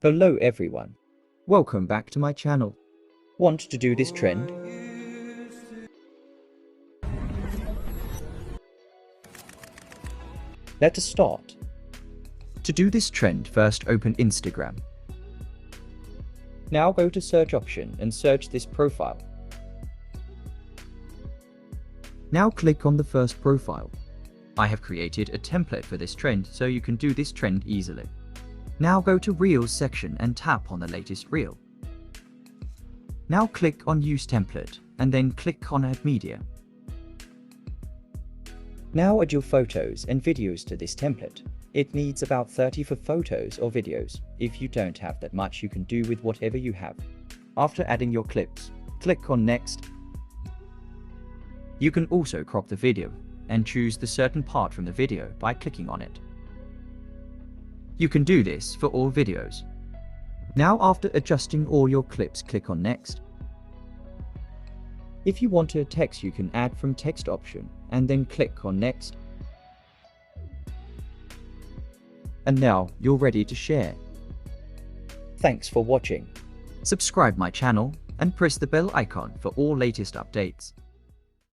Hello everyone. Welcome back to my channel. Want to do this trend? Let us start. To do this trend, first open Instagram. Now go to search option and search this profile. Now click on the first profile. I have created a template for this trend so you can do this trend easily. Now go to Reels section and tap on the latest reel. Now click on Use Template and then click on Add Media. Now add your photos and videos to this template. It needs about 30 for photos or videos. If you don't have that much, you can do with whatever you have. After adding your clips, click on Next. You can also crop the video and choose the certain part from the video by clicking on it. You can do this for all videos. Now after adjusting all your clips, click on Next. If you want a text, you can add from text option and then click on Next. And now you're ready to share. Thanks for watching. Subscribe my channel and press the bell icon for all latest updates.